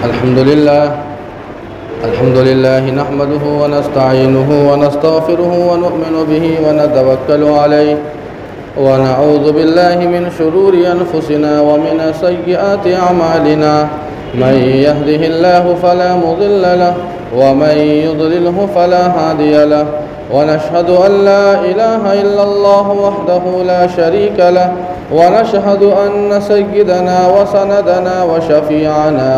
الحمد لله نحمده ونستعينه ونستغفره ونؤمن به ونتوكل عليه ونعوذ بالله من شرور أنفسنا ومن سيئات أعمالنا. من يهده الله فلا مضل له ومن يضلله فلا هادي له، ونشهد أن لا إله إلا الله وحده لا شريك له، ونشهد أن سيدنا وسندنا وشفيعنا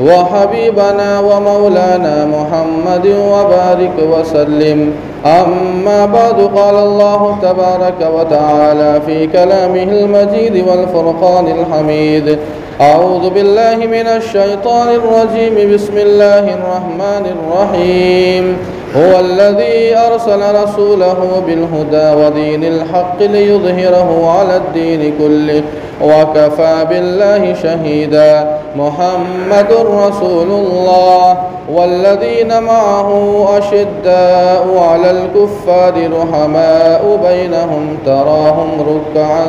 وحبيبنا ومولانا محمد وبارك وسلم. أما بعد، قال الله تبارك وتعالى في كلامه المجيد والفرقان الحميد: أعوذ بالله من الشيطان الرجيم. بسم الله الرحمن الرحيم. هو الذي أرسل رسوله بالهدى ودين الحق ليظهره على الدين كله وكفى بالله شهيدا. محمد رسول الله والذين معه أشداء على الكفار رحماء بينهم تراهم ركعا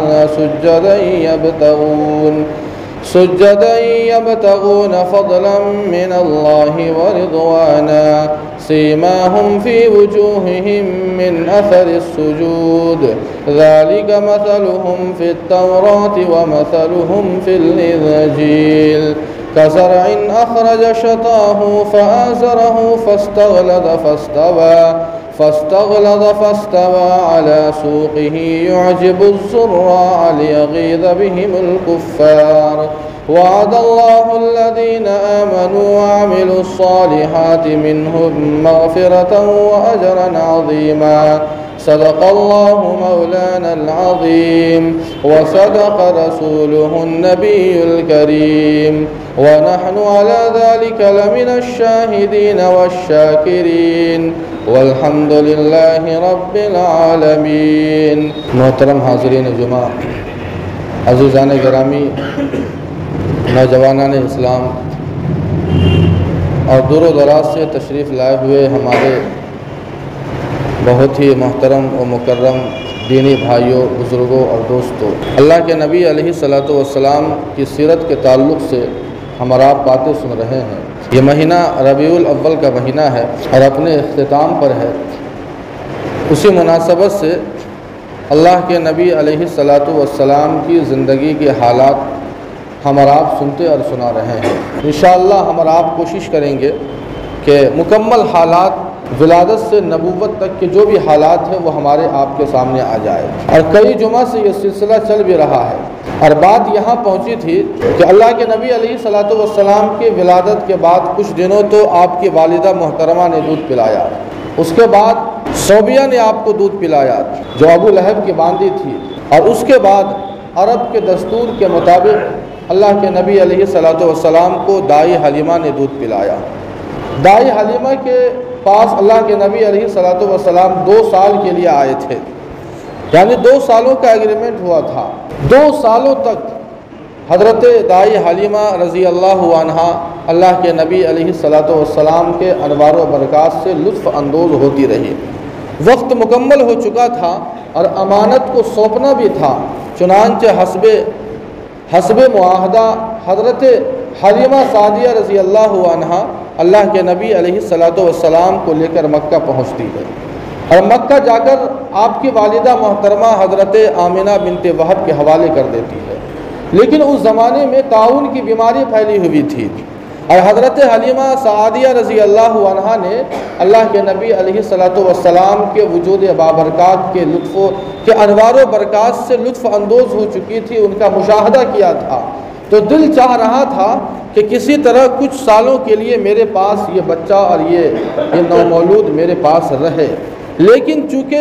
سجدا يبتغون فضلا من الله ورضوانا، سيماهم في وجوههم من أثر السجود، ذلك مثلهم في التوراة ومثلهم في الإنجيل، كزرع أخرج شطاه فآزره فاستغلظ فاستوى على سوقه يعجب الزراع ليغيظ بهم الكفار. وعد الله الذين آمنوا وعملوا الصالحات منهم مغفرة وأجرا عظيما. صدق الله مولانا العظيم وصدق رسوله النبي الكريم، ونحن على ذلك لمن الشاهدين والشاكرين، والحمد لله رب العالمین۔ محترم حاضرین جمعہ، عزیزان گرامی، نوجوانان اسلام اور دور و دراز سے تشریف لائے ہوئے ہمارے بہت ہی محترم و مکرم دینی بھائیوں، بزرگوں اور دوستوں، اللہ کے نبی علیہ الصلوۃ والسلام کی سیرت کے تعلق سے ہم آپ باتیں سن رہے ہیں۔ یہ مہینہ ربیع الاول کا مہینہ ہے اور اپنے اختتام پر ہے۔ اسی مناسبت سے اللہ کے نبی علیہ الصلوۃ والسلام کی زندگی کے حالات ہم آپ سنتے اور سنا رہے ہیں۔ انشاءاللہ ہم آپ کوشش کریں گے کہ مکمل حالات ولادت سے نبوت تک کے جو بھی حالات ہیں وہ ہمارے آپ کے سامنے آ جائے۔ اور کئی جمعہ سے یہ سلسلہ چل بھی رہا ہے، اور بات یہاں پہنچی تھی کہ اللہ کے نبی علیہ الصلوۃ والسلام کے ولادت کے بعد کچھ دنوں تو آپ کی والدہ محترمہ نے دودھ پلایا، اس کے بعد صوبیہ نے آپ کو دودھ پلایا جو ابو لہب کی باندی تھی، اور اس کے بعد عرب کے دستور کے مطابق اللہ کے نبی علیہ الصلوۃ والسلام کو دائی حلیمہ نے دودھ پلایا۔ دائی حلیمہ کے پاس اللہ کے نبی علیہ الصلوۃ والسلام 2 سال کے لیے آئے تھے، یعنی 2 سالوں کا ایگریمنٹ ہوا تھا۔ 2 سالوں تک حضرت دائی حلیمہ رضی اللہ عنہا اللہ کے نبی علیہ الصلوۃ والسلام کے انوار و برکات سے لطف اندوز ہوتی رہی۔ وقت مکمل ہو چکا تھا اور امانت کو سونپنا بھی تھا، چنانچہ حسب معاہدہ حضرت حلیمہ سعدیہ رضی اللہ عنہا اللہ کے نبی علیہ الصلوۃ والسلام کو لے کر مکہ پہنچتی ہے، اور مکہ جا کر آپ کی والدہ محترمہ حضرت آمنہ بنت وہب کے حوالے کر دیتی ہے۔ لیکن اس زمانے میں طاعون کی بیماری پھیلی ہوئی تھی، اور حضرت حلیمہ سعدیہ رضی اللہ عنہا نے اللہ کے نبی علیہ الصلوۃ والسلام کے وجود بابرکات کے انوار و برکات سے لطف اندوز ہو چکی تھی، ان کا مشاہدہ کیا تھا، تو دل چاہ رہا تھا کہ کسی طرح کچھ سالوں کے لیے میرے پاس یہ بچہ اور یہ نومولود میرے پاس رہے۔ لیکن چونکہ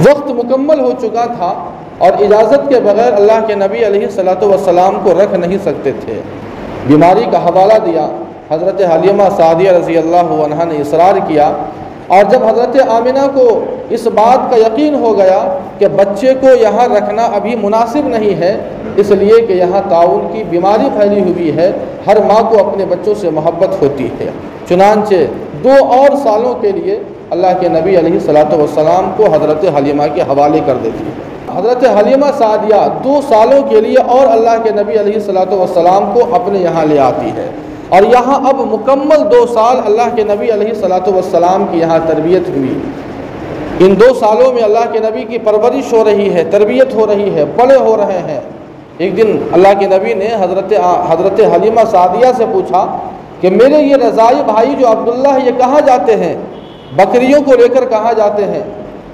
وقت مکمل ہو چکا تھا اور اجازت کے بغیر اللہ کے نبی علیہ الصلوۃ والسلام کو رکھ نہیں سکتے تھے، بیماری کا حوالہ دیا۔ حضرت حلیمہ سعدیہ رضی اللہ عنہا نے اصرار کیا، اور جب حضرت آمنہ کو اس بات کا یقین ہو گیا کہ بچے کو یہاں رکھنا ابھی مناسب نہیں ہے، اس لیے کہ یہاں طاعون کی بیماری پھیلی ہوئی ہے، ہر ماں کو اپنے بچوں سے محبت ہوتی ہے، چنانچہ 2 اور سالوں کے لیے اللہ کے نبی علیہ الصلوۃ والسلام کو حضرت حلیمہ کے حوالے کر دیتی ہے۔ حضرت حلیمہ سعدیہ 2 سالوں کے لیے اور اللہ کے نبی علیہ الصلوۃ والسلام کو اپنے یہاں لے آتی ہے، اور یہاں اب مکمل 2 سال اللہ کے نبی علیہ الصلوۃ والسلام کی یہاں تربیت ہوئی۔ ان 2 سالوں میں اللہ کے نبی کی پرورش ہو رہی ہے، تربیت ہو رہی ہے، بڑے ہو رہے ہیں۔ ایک دن اللہ کے نبی نے حضرت حلیمہ سعدیہ سے پوچھا کہ میرے یہ رضائی بھائی جو عبداللہ یہ کہاں جاتے ہیں، بکریوں کو لے کر کہاں جاتے ہیں؟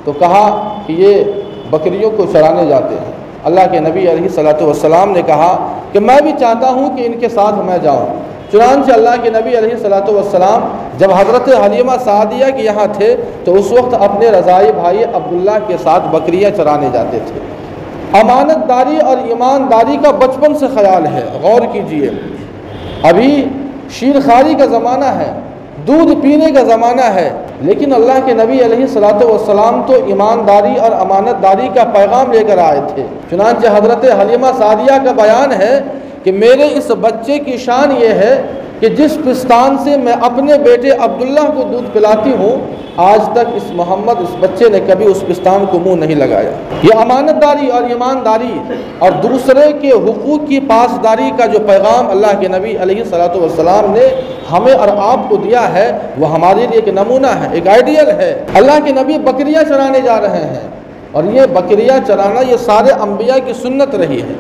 تو کہا کہ یہ بکریوں کو چرانے جاتے ہیں۔ اللہ کے نبی علیہ الصلوۃ والسلام نے کہا کہ میں بھی چاہتا ہوں کہ ان کے ساتھ میں جاؤں۔ چنانچہ اللہ کے نبی علیہ الصلوۃ والسلام جب حضرت حلیمہ سعدیہ کے یہاں تھے تو اس وقت اپنے رضائی بھائی عبداللہ کے ساتھ بکریاں چرانے جاتے تھے۔ امانت داری اور ایمانداری کا بچپن سے خیال ہے، غور کیجئے۔ ابھی شیر خواری کا زمانہ ہے، دودھ پینے کا زمانہ ہے، لیکن اللہ کے نبی علیہ الصلوۃ والسلام تو ایمانداری اور امانت داری کا پیغام لے کر آئے تھے۔ چنانچہ حضرت حلیمہ سعدیہ کا بیان ہے کہ میرے اس بچے کی شان یہ ہے کہ جس پستان سے میں اپنے بیٹے عبداللہ کو دودھ پلاتی ہوں، آج تک اس بچے نے کبھی اس پستان کو منہ نہیں لگایا۔ یہ امانت داری اور ایمانداری اور دوسرے کے حقوق کی پاسداری کا جو پیغام اللہ کے نبی علیہ الصلوۃ والسلام نے ہمیں اور آپ کو دیا ہے، وہ ہمارے لیے ایک نمونہ ہے، ایک آئیڈیل ہے۔ اللہ کے نبی بکریاں چرانے جا رہے ہیں، اور یہ بکریاں چرانا یہ سارے انبیاء کی سنت رہی ہے۔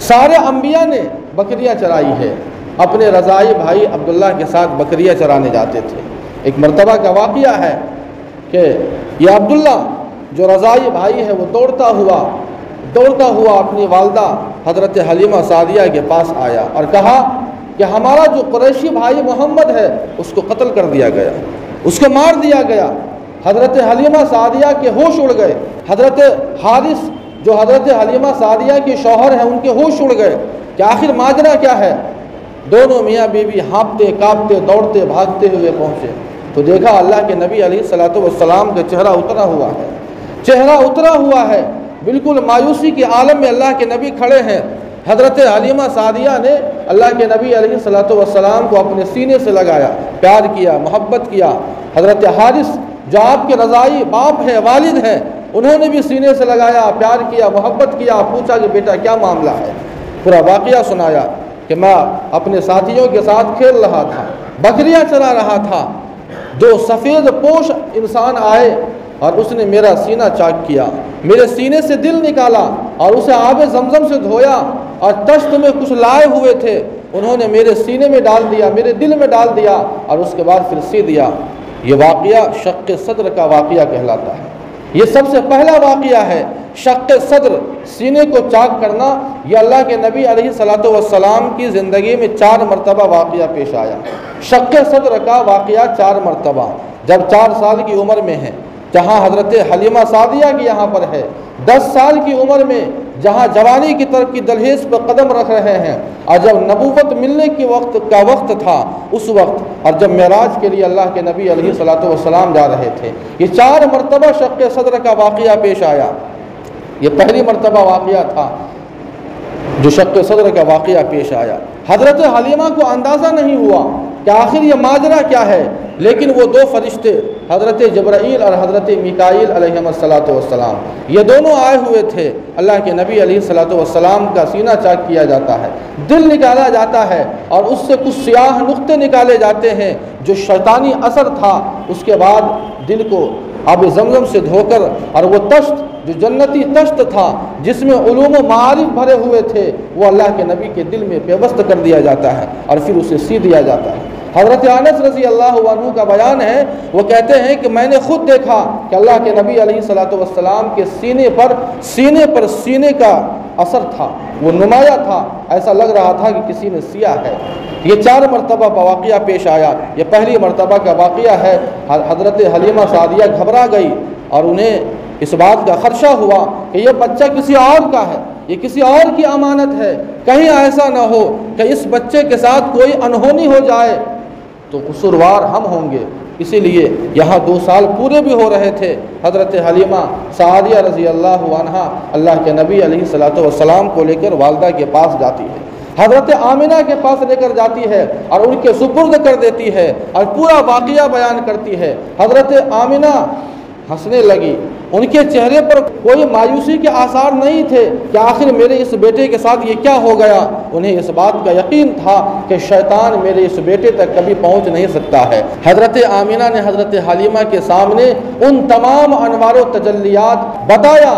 سارے انبیاء نے بکریاں چرائی ہے، اپنے رضائی بھائی عبداللہ کے ساتھ بکریاں چرانے جاتے تھے۔ ایک مرتبہ کا واقعہ ہے کہ یہ عبداللہ جو رضائی بھائی ہے وہ دوڑتا ہوا اپنی والدہ حضرت حلیمہ سعدیہ کے پاس آیا اور کہا کہ ہمارا جو قریشی بھائی محمد ہے اس کو قتل کر دیا گیا، اس کو مار دیا گیا۔ حضرت حلیمہ سعدیہ کے ہوش اڑ گئے۔ حضرت حارث جو حضرت حلیمہ سعدیہ کے شوہر ہیں ان کے ہوش اڑ گئے کہ آخر ماجرا کیا ہے۔ دونوں میاں بیوی ہانپتے کانپتے دوڑتے بھاگتے ہوئے پہنچے تو دیکھا اللہ کے نبی علیہ الصلوۃ والسلام کا چہرہ اترا ہوا ہے، بالکل مایوسی کے عالم میں اللہ کے نبی کھڑے ہیں۔ حضرت حلیمہ سعدیہ نے اللہ کے نبی علیہ الصلوۃ والسلام کو اپنے سینے سے لگایا، پیار کیا، محبت کیا۔ حضرت حارث جو آپ کے رضائی باپ ہے، والد ہے، انہوں نے بھی سینے سے لگایا، پیار کیا، محبت کیا، پوچھا کہ بیٹا کیا معاملہ ہے۔ پورا واقعہ سنایا کہ میں اپنے ساتھیوں کے ساتھ کھیل رہا تھا، بکریاں چرا رہا تھا، 2 سفید پوش انسان آئے اور اس نے میرا سینہ چاک کیا، میرے سینے سے دل نکالا اور اسے آب زمزم سے دھویا، اور تشت میں کچھ لائے ہوئے تھے انہوں نے میرے سینے میں ڈال دیا، میرے دل میں ڈال دیا، اور اس کے بعد پھر سی دیا۔ یہ واقعہ شق صدر کا واقعہ کہلاتا ہے۔ یہ سب سے پہلا واقعہ ہے، شق صدر، سینے کو چاک کرنا۔ یہ اللہ کے نبی علیہ الصلوۃ والسلام کی زندگی میں 4 مرتبہ واقعہ پیش آیا۔ شق صدر کا واقعہ 4 مرتبہ، جب 4 سال کی عمر میں ہے، جہاں حضرت حلیمہ سعدیہ کی یہاں پر ہے، 10 سال کی عمر میں جہاں جوانی کی طرف کی دہلیز پر قدم رکھ رہے ہیں، اور جب نبوت ملنے کی وقت تھا اس وقت، اور جب معراج کے لیے اللہ کے نبی علیہ الصلوۃ والسلام جا رہے تھے۔ یہ 4 مرتبہ شق صدر کا واقعہ پیش آیا۔ یہ پہلی مرتبہ واقعہ تھا جو شق صدر کا واقعہ پیش آیا۔ حضرت حلیمہ کو اندازہ نہیں ہوا کہ آخر یہ ماجرا کیا ہے، لیکن وہ 2 فرشتے حضرت جبرائیل اور حضرت میکائیل علیہم الصلوۃ والسلام، یہ دونوں آئے ہوئے تھے۔ اللہ کے نبی علیہ الصلوۃ والسلام کا سینہ چاک کیا جاتا ہے، دل نکالا جاتا ہے، اور اس سے کچھ سیاہ نقطے نکالے جاتے ہیں جو شیطانی اثر تھا۔ اس کے بعد دل کو آب زمزم سے دھو کر، اور وہ تشت جو جنتی تشت تھا جس میں علوم و معارف بھرے ہوئے تھے، وہ اللہ کے نبی کے دل میں پیوست کر دیا جاتا ہے اور پھر اسے سی دیا جاتا ہے۔ حضرت انس رضی اللہ عنہ کا بیان ہے، وہ کہتے ہیں کہ میں نے خود دیکھا کہ اللہ کے نبی علیہ الصلوۃ والسلام کے سینے کا اثر تھا، وہ نمایاں تھا، ایسا لگ رہا تھا کہ کسی نے سیا ہے۔ یہ 4 مرتبہ واقعہ پیش آیا۔ یہ پہلی مرتبہ کا واقعہ ہے، حضرت حلیمہ سعدیہ گھبرا گئی اور انہیں اس بات کا خدشہ ہوا کہ یہ بچہ کسی اور کا ہے، یہ کسی اور کی امانت ہے، کہیں ایسا نہ ہو کہ اس بچے کے ساتھ کوئی انہونی ہو جائے تو قصوروار ہم ہوں گے۔ اسی لیے یہاں 2 سال پورے بھی ہو رہے تھے۔ حضرت حلیمہ سعدیہ رضی اللہ عنہا اللہ کے نبی علیہ الصلوۃ والسلام کو لے کر والدہ کے پاس جاتی ہے۔ حضرت آمنہ کے پاس لے کر جاتی ہے اور ان کے سپرد کر دیتی ہے اور پورا واقعہ بیان کرتی ہے۔ حضرت آمنہ ہنسنے لگی، ان کے چہرے پر کوئی مایوسی کے آثار نہیں تھے کہ آخر میرے اس بیٹے کے ساتھ یہ کیا ہو گیا۔ انہیں اس بات کا یقین تھا کہ شیطان میرے اس بیٹے تک کبھی پہنچ نہیں سکتا ہے۔ حضرت آمنہ نے حضرت حلیمہ کے سامنے ان تمام انوار و تجلیات بتایا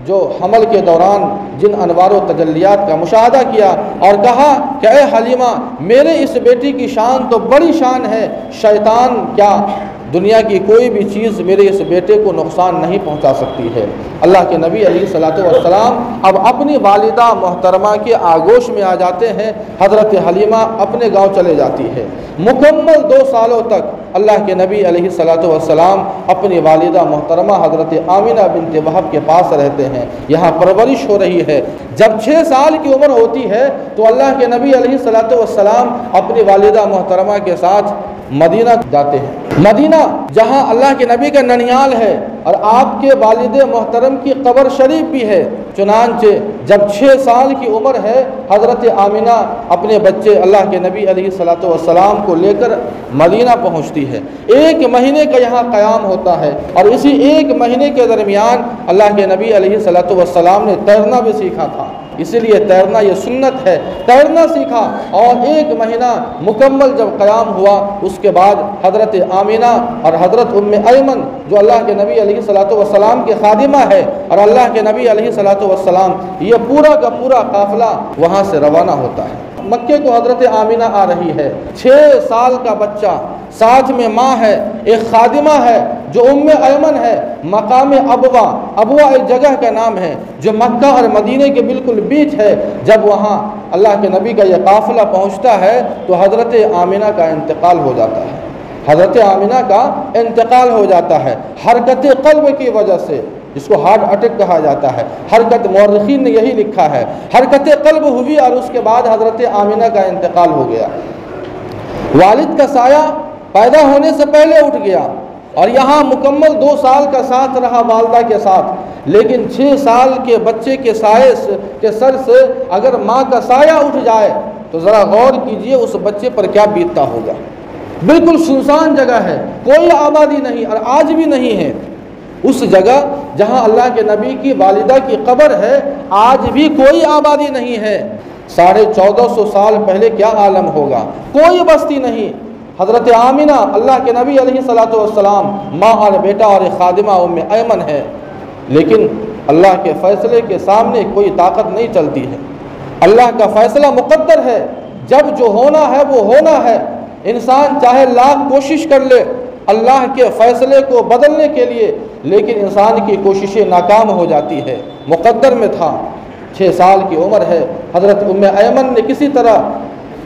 جو حمل کے دوران جن انوار و تجلیات کا مشاہدہ کیا، اور کہا کہ اے حلیمہ، میرے اس بیٹی کی شان تو بڑی شان ہے، شیطان کیا دنیا کی کوئی بھی چیز میرے اس بیٹے کو نقصان نہیں پہنچا سکتی ہے۔ اللہ کے نبی علیہ الصلوۃ والسلام اب اپنی والدہ محترمہ کے آغوش میں آ جاتے ہیں۔ حضرت حلیمہ اپنے گاؤں چلے جاتی ہے۔ مکمل 2 سالوں تک اللہ کے نبی علیہ الصلوۃ والسلام اپنی والدہ محترمہ حضرت آمنہ بنت وہب کے پاس رہتے ہیں، یہاں پرورش ہو رہی ہے۔ جب 6 سال کی عمر ہوتی ہے تو اللہ کے نبی علیہ الصلوۃ والسلام اپنی والدہ محترمہ کے ساتھ مدینہ جاتے ہیں۔ مدینہ جہاں اللہ کے نبی کا ننیال ہے اور آپ کے والد محترم کی قبر شریف بھی ہے۔ چنانچہ جب 6 سال کی عمر ہے، حضرت آمنہ اپنے بچے اللہ کے نبی علیہ الصلوۃ والسلام کو لے کر مدینہ پہنچتی ہے۔ 1 مہینے کا یہاں قیام ہوتا ہے، اور اسی 1 مہینے کے درمیان اللہ کے نبی علیہ الصلوۃ والسلام نے تیرنا بھی سیکھا تھا، اسی لیے تیرنا یہ سنت ہے، تیرنا سیکھا۔ اور 1 مہینہ مکمل جب قیام ہوا، اس کے بعد حضرت آمنہ اور حضرت ام ایمن جو اللہ کے نبی علیہ الصلوۃ والسلام کے خادمہ ہے، اور اللہ کے نبی علیہ الصلوۃ والسلام، یہ پورا کا پورا قافلہ وہاں سے روانہ ہوتا ہے۔ مکے کو حضرت آمنہ آ رہی ہے، 6 سال کا بچہ، ساتھ میں ماں ہے، ایک خادمہ ہے جو ام ایمن ہے، مقام ابوا، ابوا ایک جگہ کا نام ہے جو مکہ اور مدینے کے بالکل بیچ ہے۔ جب وہاں اللہ کے نبی کا یہ قافلہ پہنچتا ہے تو حضرت آمنہ کا انتقال ہو جاتا ہے، حضرت آمنہ کا انتقال ہو جاتا ہے حرکت قلب کی وجہ سے، جس کو ہارٹ اٹیک کہا جاتا ہے۔ حرکت مورخین نے یہی لکھا ہے، حرکت قلب ہوئی اور اس کے بعد حضرت آمنہ کا انتقال ہو گیا۔ والد کا سایہ پیدا ہونے سے پہلے اٹھ گیا، اور یہاں مکمل 2 سال کا ساتھ رہا والدہ کے ساتھ، لیکن 6 سال کے بچے کے سائے کے سر سے اگر ماں کا سایہ اٹھ جائے تو ذرا غور کیجئے اس بچے پر کیا بیتتا ہوگا۔ بالکل سنسان جگہ ہے، کوئی آبادی نہیں، اور آج بھی نہیں ہے۔ اس جگہ جہاں اللہ کے نبی کی والدہ کی قبر ہے، آج بھی کوئی آبادی نہیں ہے۔ 1450 سال پہلے کیا عالم ہوگا، کوئی بستی نہیں۔ حضرت آمنہ اللہ کے نبی علیہ الصلوۃ والسلام، ماں اور بیٹا اور ایک خادمہ ام ایمن ہے، لیکن اللہ کے فیصلے کے سامنے کوئی طاقت نہیں چلتی ہے۔ اللہ کا فیصلہ مقدر ہے، جب جو ہونا ہے وہ ہونا ہے۔ انسان چاہے لاکھ کوشش کر لے اللہ کے فیصلے کو بدلنے کے لیے، لیکن انسان کی کوششیں ناکام ہو جاتی ہے۔ مقدر میں تھا، 6 سال کی عمر ہے۔ حضرت ام ایمن نے کسی طرح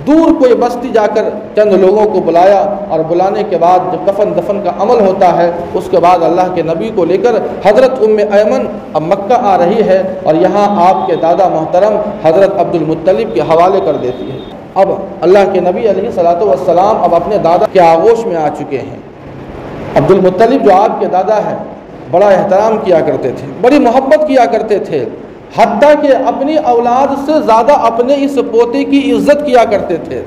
دور کوئی بستی جا کر چند لوگوں کو بلایا، اور بلانے کے بعد جب کفن دفن کا عمل ہوتا ہے، اس کے بعد اللہ کے نبی کو لے کر حضرت ام ایمن اب مکہ آ رہی ہے، اور یہاں آپ کے دادا محترم حضرت عبد المطلب کے حوالے کر دیتی ہے۔ اب اللہ کے نبی علیہ الصلوۃ والسلام اب اپنے دادا کے آغوش میں آ چکے ہیں۔ عبد المطلب جو آپ کے دادا ہیں، بڑا احترام کیا کرتے تھے، بڑی محبت کیا کرتے تھے، حتیٰ کہ اپنی اولاد سے زیادہ اپنے اس پوتے کی عزت کیا کرتے تھے۔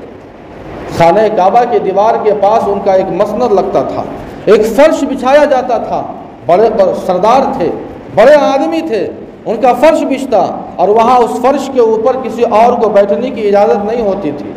خانہ کعبہ کے دیوار کے پاس ان کا ایک مسند لگتا تھا، ایک فرش بچھایا جاتا تھا، بڑے سردار تھے، بڑے آدمی تھے، ان کا فرش بچھتا، اور وہاں اس فرش کے اوپر کسی اور کو بیٹھنے کی اجازت نہیں ہوتی تھی،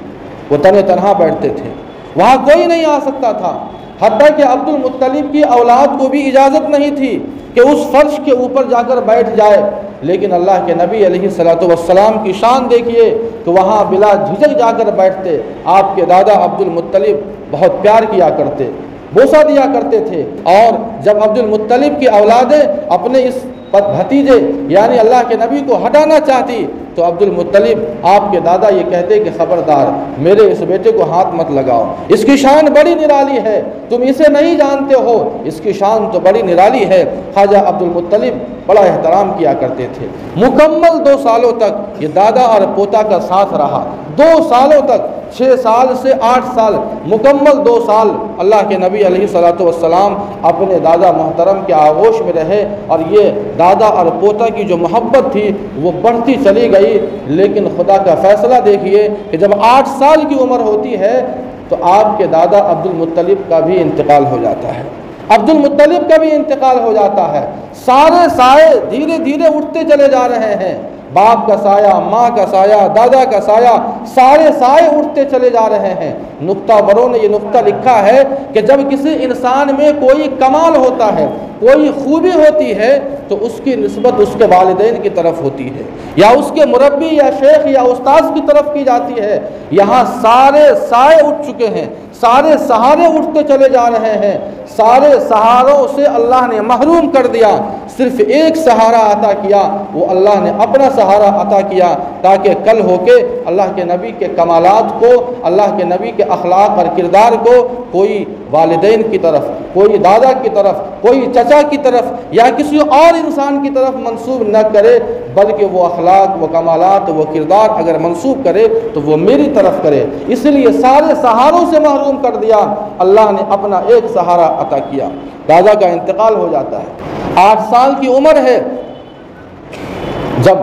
وہ تنہا بیٹھتے تھے، وہاں کوئی نہیں آ سکتا تھا۔ حتیٰ کہ عبد المطلب کی اولاد کو بھی اجازت نہیں تھی کہ اس فرش کے اوپر جا کر بیٹھ جائے، لیکن اللہ کے نبی علیہ الصلوۃ والسلام کی شان دیکھیے کہ وہاں بلا جھجک جا کر بیٹھتے۔ آپ کے دادا عبد المطلب بہت پیار کیا کرتے، بوسہ دیا کرتے تھے، اور جب عبد المطلب کی اولادیں اپنے اس بھتیجے یعنی اللہ کے نبی کو ہٹانا چاہتی تو عبد المطلب آپ کے دادا یہ کہتے کہ خبردار، میرے اس بیٹے کو ہاتھ مت لگاؤ، اس کی شان بڑی نرالی ہے، تم اسے نہیں جانتے ہو، اس کی شان تو بڑی نرالی ہے۔ خواجہ عبد المطلب بڑا احترام کیا کرتے تھے۔ مکمل 2 سالوں تک یہ دادا اور پوتا کا ساتھ رہا، 2 سالوں تک، 6 سال سے 8 سال، مکمل 2 سال اللہ کے نبی علیہ الصلوۃ والسلام اپنے دادا محترم کے آغوش میں رہے، اور یہ دادا اور پوتا کی جو محبت تھی وہ بڑھتی چلی گئی۔ گئی، لیکن خدا کا فیصلہ دیکھیے کہ جب 8 سال کی عمر ہوتی ہے تو آپ کے دادا عبد المطلب کا بھی انتقال ہو جاتا ہے، عبد المطلب کا بھی انتقال ہو جاتا ہے۔ سارے سائے دھیرے دھیرے اٹھتے چلے جا رہے ہیں، باپ کا سایہ، ماں کا سایہ، دادا کا سایہ، سارے سائے اٹھتے چلے جا رہے ہیں۔ نقطہ بروں نے یہ نقطہ لکھا ہے کہ جب کسی انسان میں کوئی کمال ہوتا ہے، کوئی خوبی ہوتی ہے، تو اس کی نسبت اس کے والدین کی طرف ہوتی ہے، یا اس کے مربی یا شیخ یا استاذ کی طرف کی جاتی ہے۔ یہاں سارے سائے اٹھ چکے ہیں، سارے سہارے اٹھتے چلے جا رہے ہیں، سارے سہاروں سے اللہ نے محروم کر دیا، صرف ایک سہارا عطا کیا، وہ اللہ نے اپنا سہارا عطا کیا، تاکہ کل ہو کے اللہ کے نبی کے کمالات کو، اللہ کے نبی کے اخلاق اور کردار کو کوئی والدین کی طرف، کوئی دادا کی طرف، کوئی چچا کی طرف یا کسی اور انسان کی طرف منسوب نہ کرے، بلکہ وہ اخلاق، وہ کمالات، وہ کردار اگر منسوب کرے تو وہ میری طرف کرے۔ اس لیے سارے سہاروں سے محروم کر دیا، اللہ نے اپنا ایک سہارا عطا کیا۔ دادا کا انتقال ہو جاتا ہے، 8 سال کی عمر ہے، جب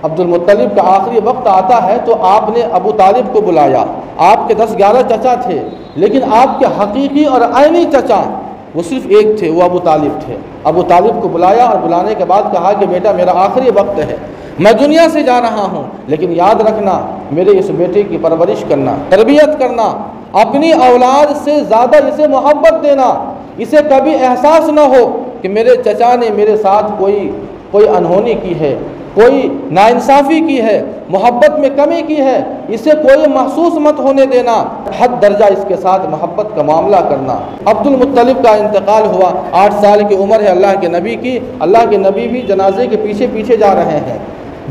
عبد المطلب کا آخری وقت آتا ہے تو آپ نے ابو طالب کو بلایا۔ آپ کے 10-11 چچا تھے، لیکن آپ کے حقیقی اور عینی چچا وہ صرف ایک تھے، وہ ابو طالب تھے۔ ابو طالب کو بلایا اور بلانے کے بعد کہا کہ بیٹا میرا آخری وقت ہے، میں دنیا سے جا رہا ہوں، لیکن یاد رکھنا میرے اس بیٹے کی پرورش کرنا، تربیت کرنا، اپنی اولاد سے زیادہ اسے محبت دینا، اسے کبھی احساس نہ ہو کہ میرے چچا نے میرے ساتھ کوئی انہونی کی ہے، کوئی ناانصافی کی ہے، محبت میں کمی کی ہے، اسے کوئی محسوس مت ہونے دینا، حد درجہ اس کے ساتھ محبت کا معاملہ کرنا۔ عبد المطلب کا انتقال ہوا، 8 سال کی عمر ہے اللہ کے نبی کی، اللہ کے نبی بھی جنازے کے پیچھے پیچھے جا رہے ہیں،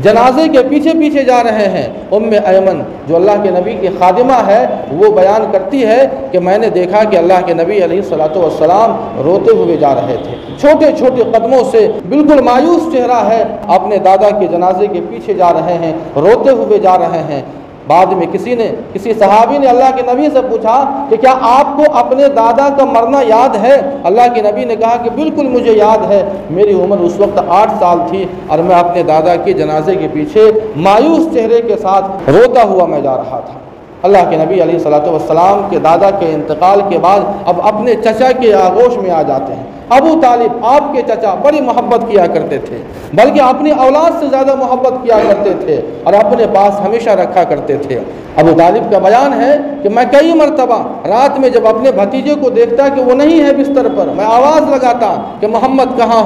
جنازے کے پیچھے پیچھے جا رہے ہیں۔ ایمن جو اللہ کے نبی کی خادمہ ہے وہ بیان کرتی ہے کہ میں نے دیکھا کہ اللہ کے نبی علیہ الصلوۃ والسلام روتے ہوئے جا رہے تھے، چھوٹے چھوٹے قدموں سے، بالکل مایوس چہرہ ہے، اپنے دادا کے جنازے کے پیچھے جا رہے ہیں، روتے ہوئے جا رہے ہیں۔ بعد میں کسی صحابی نے اللہ کے نبی سے پوچھا کہ کیا آپ کو اپنے دادا کا مرنا یاد ہے؟ اللہ کے نبی نے کہا کہ بالکل مجھے یاد ہے، میری عمر اس وقت 8 سال تھی اور میں اپنے دادا کے جنازے کے پیچھے مایوس چہرے کے ساتھ روتا ہوا میں جا رہا تھا۔ اللہ کے نبی علیہ الصلوۃ والسلام کے دادا کے انتقال کے بعد اب اپنے چچا کے آغوش میں آ جاتے ہیں۔ ابو طالب آپ کے چچا بڑی محبت کیا کرتے تھے، بلکہ اپنی اولاد سے زیادہ محبت کیا کرتے تھے اور اپنے پاس ہمیشہ رکھا کرتے تھے۔ ابو طالب کا بیان ہے کہ میں کئی مرتبہ رات میں جب اپنے بھتیجے کو دیکھتا کہ وہ نہیں ہے بستر پر، میں آواز لگاتا کہ محمد کہاں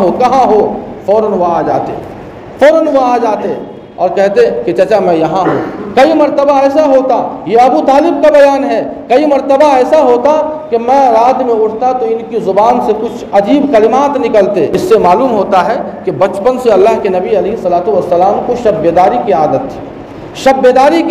ہو، فوراً وہ آ جاتے اور کہتے کہ چچا میں یہاں ہوں۔ کئی مرتبہ ایسا ہوتا، یہ ابو طالب کا بیان ہے، کئی مرتبہ ایسا ہوتا کہ میں رات میں اٹھتا تو ان کی زبان سے کچھ عجیب کلمات نکلتے۔ اس سے معلوم ہوتا ہے کہ بچپن سے اللہ کے نبی علیہ الصلوۃ والسلام کو شب بیداری کی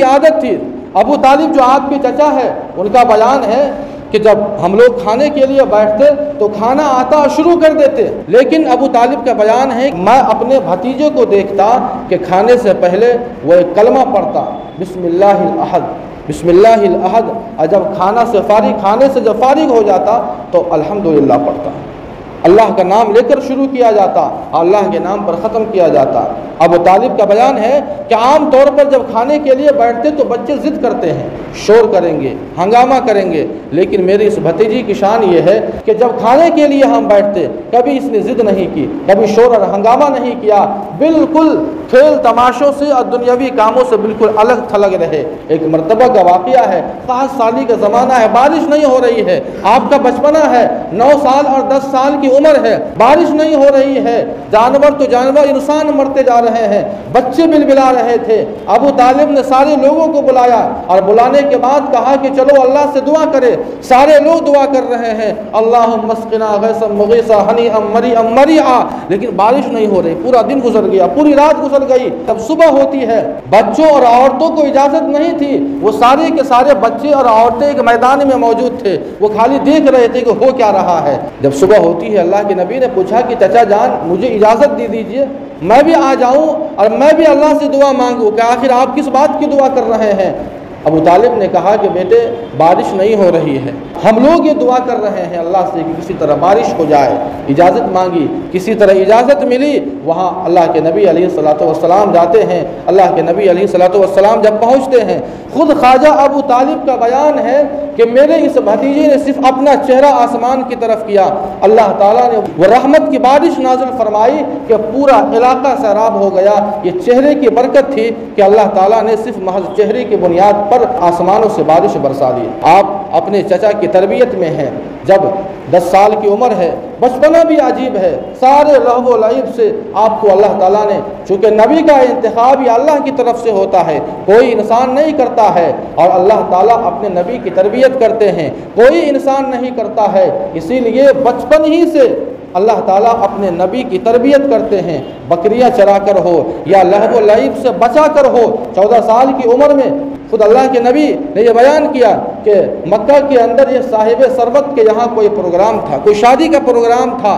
عادت تھی۔ ابو طالب جو آپ کے چچا ہے، ان کا بیان ہے کہ جب ہم لوگ کھانے کے لیے بیٹھتے تو کھانا آتا شروع کر دیتے، لیکن ابو طالب کا بیان ہے کہ میں اپنے بھتیجے کو دیکھتا کہ کھانے سے پہلے وہ ایک کلمہ پڑھتا، بسم اللہ الاحد، اور جب کھانے سے جب فارغ ہو جاتا تو الحمدللہ پڑھتا، اللہ کا نام لے کر شروع کیا جاتا، اللہ کے نام پر ختم کیا جاتا۔ ابو طالب کا بیان ہے کہ عام طور پر جب کھانے کے لیے بیٹھتے تو بچے ضد کرتے ہیں، شور کریں گے، ہنگامہ کریں گے، لیکن میری اس بھتیجی کی شان یہ ہے کہ جب کھانے کے لیے ہم بیٹھتے کبھی اس نے ضد نہیں کی، کبھی شور اور ہنگامہ نہیں کیا، بالکل کھیل تماشوں سے اور دنیاوی کاموں سے بالکل الگ تھلگ رہے۔ ایک مرتبہ کا واقعہ ہے، 5 سالی کا زمانہ ہے، بارش نہیں ہو رہی ہے، آپ کا بچپنا ہے، 9 سال اور 10 سال کی عمر ہے، بارش نہیں ہو رہی ہے، جانور انسان مرتے جا رہے ہیں، بچے بلبلا رہے تھے۔ ابو طالب نے سارے لوگوں کو بلایا اور بلانے کے بعد کہا کہ چلو اللہ سے دعا کرے۔ سارے لوگ دعا کر رہے ہیں، اللہم اسقنا غیثا مغیثا ہنیئا مریعا، لیکن بارش نہیں ہو رہی۔ پورا دن گزر گیا، پوری رات گزر گئی، تب صبح ہوتی ہے۔ بچوں اور عورتوں کو اجازت نہیں تھی، وہ سارے کے سارے بچے اور عورتیں ایک میدان میں موجود تھے، وہ خالی دیکھ رہے تھے کہ ہو کیا رہا ہے۔ جب صبح ہوتی ہے اللہ کے نبی نے پوچھا کہ چچا جان مجھے اجازت دے دیجئے، میں بھی آ جاؤں اور میں بھی اللہ سے دعا مانگوں کہ آخر آپ کس بات کی دعا کر رہے ہیں؟ ابو طالب نے کہا کہ بیٹے بارش نہیں ہو رہی ہے، ہم لوگ یہ دعا کر رہے ہیں اللہ سے کہ کسی طرح بارش ہو جائے۔ اجازت مانگی، کسی طرح اجازت ملی، وہاں اللہ کے نبی علیہ الصلوۃ والسلام جاتے ہیں۔ اللہ کے نبی علیہ الصلوۃ والسلام جب پہنچتے ہیں، خود خواجہ ابو طالب کا بیان ہے کہ میرے اس بھتیجے نے صرف اپنا چہرہ آسمان کی طرف کیا، اللہ تعالیٰ نے وہ رحمت کی بارش نازل فرمائی کہ پورا علاقہ سیراب ہو گیا۔ یہ چہرے کی برکت تھی کہ اللہ تعالیٰ نے صرف محض چہرے کی بنیاد پر آسمانوں سے بارش برسا دی۔ آپ اپنے چچا کی تربیت میں ہیں، جب 10 سال کی عمر ہے، بچپنا بھی عجیب ہے، سارے لہو و لعب سے آپ کو اللہ تعالیٰ نے، چونکہ نبی کا انتخاب یہ اللہ کی طرف سے ہوتا ہے، کوئی انسان نہیں کرتا ہے، اور اللہ تعالیٰ اپنے نبی کی تربیت کرتے ہیں، کوئی انسان نہیں کرتا ہے، اسی لیے بچپن ہی سے اللہ تعالیٰ اپنے نبی کی تربیت کرتے ہیں۔ بکریاں چرا کر ہو یا لہو و لعب سے بچا کر ہو، 14 سال کی عمر میں خود اللہ کے نبی نے یہ بیان کیا کہ مکہ کے اندر یہ صاحب ثروت کے یہاں کوئی پروگرام تھا، کوئی شادی کا پروگرام تھا،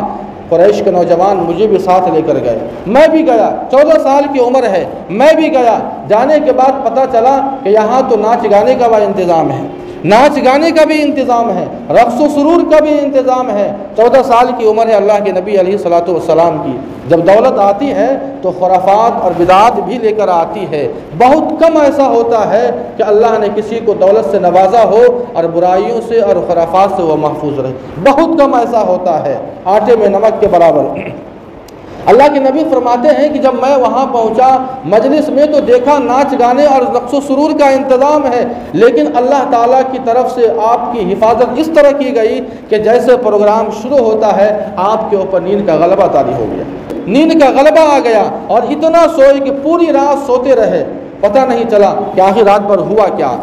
قریش کے نوجوان مجھے بھی ساتھ لے کر گئے، میں بھی گیا، 14 سال کی عمر ہے، میں بھی گیا۔ جانے کے بعد پتہ چلا کہ یہاں تو ناچ گانے کا انتظام ہے، ناچ گانے کا بھی انتظام ہے، رقص و سرور کا بھی انتظام ہے۔ 14 سال کی عمر ہے اللہ کے نبی علیہ الصلوۃ والسلام کی۔ جب دولت آتی ہے تو خرافات اور بدعات بھی لے کر آتی ہے۔ بہت کم ایسا ہوتا ہے کہ اللہ نے کسی کو دولت سے نوازا ہو اور برائیوں سے اور خرافات سے وہ محفوظ رہے، بہت کم ایسا ہوتا ہے، آٹے میں نمک کے برابر۔ اللہ کے نبی فرماتے ہیں کہ جب میں وہاں پہنچا مجلس میں تو دیکھا ناچ گانے اور رقص و سرور کا انتظام ہے، لیکن اللہ تعالیٰ کی طرف سے آپ کی حفاظت اس طرح کی گئی کہ جیسے پروگرام شروع ہوتا ہے آپ کے اوپر نیند کا غلبہ طاری ہو گیا، نیند کا غلبہ آ گیا، اور اتنا سوئے کہ پوری رات سوتے رہے، پتہ نہیں چلا کہ آخر رات بھر ہوا کیا۔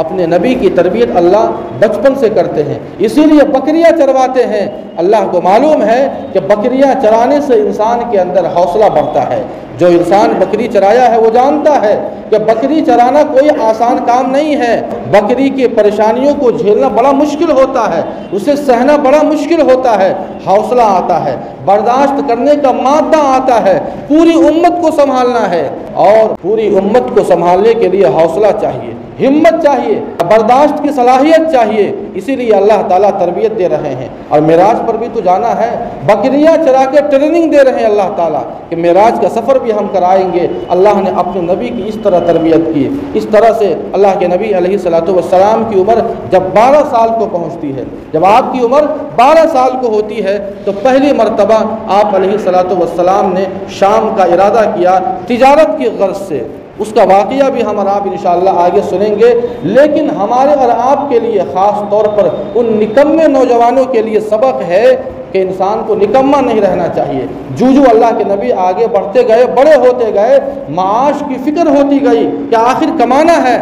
اپنے نبی کی تربیت اللہ بچپن سے کرتے ہیں، اسی لیے بکریاں چرواتے ہیں۔ اللہ کو معلوم ہے کہ بکریاں چرانے سے انسان کے اندر حوصلہ بڑھتا ہے۔ جو انسان بکری چرایا ہے وہ جانتا ہے کہ بکری چرانا کوئی آسان کام نہیں ہے، بکری کی پریشانیوں کو جھیلنا بڑا مشکل ہوتا ہے، اسے سہنا بڑا مشکل ہوتا ہے، حوصلہ آتا ہے، برداشت کرنے کا مادہ آتا ہے، پوری امت کو سنبھالنا ہے، اور پوری امت کو سنبھالنے کے لیے حوصلہ چاہیے، ہمت چاہیے، برداشت کی صلاحیت چاہیے۔ اسی لیے اللہ تعالیٰ تربیت دے رہے ہیں، اور معراج پر بھی تو جانا ہے، بکریاں چرا کے ٹریننگ دے رہے ہیں اللہ تعالیٰ کہ معراج کا سفر بھی ہم کرائیں گے۔ اللہ نے اپنے نبی کی اس طرح تربیت کی۔ اس طرح سے اللہ کے نبی علیہ الصلوۃ والسلام کی عمر جب 12 سال کو پہنچتی ہے، جب آپ کی عمر 12 سال کو ہوتی ہے تو پہلی مرتبہ آپ علیہ الصلوۃ والسلام نے شام کا ارادہ کیا تجارت کی غرض سے۔ اس کا واقعہ بھی ہم اور آپ انشاءاللہ آگے سنیں گے، لیکن ہمارے اور آپ کے لیے خاص طور پر ان نکمے نوجوانوں کے لیے سبق ہے کہ انسان کو نکمہ نہیں رہنا چاہیے۔ جو اللہ کے نبی آگے بڑھتے گئے، بڑے ہوتے گئے، معاش کی فکر ہوتی گئی کہ آخر کمانا ہے،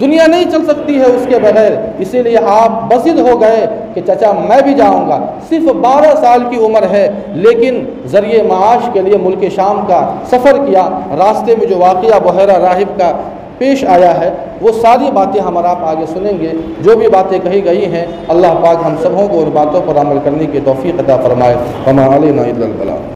دنیا نہیں چل سکتی ہے اس کے بغیر، اسی لیے آپ بسط ہو گئے کہ چچا میں بھی جاؤں گا۔ صرف 12 سال کی عمر ہے، لیکن ذریعے معاش کے لیے ملک شام کا سفر کیا۔ راستے میں جو واقعہ بحیرہ راہب کا پیش آیا ہے وہ ساری باتیں ہم اور آپ آگے سنیں گے۔ جو بھی باتیں کہی گئی ہیں اللہ پاک ہم سبوں کو ان باتوں پر عمل کرنے کی توفیق عطا فرمائے۔ وما علینا الا البلاغ۔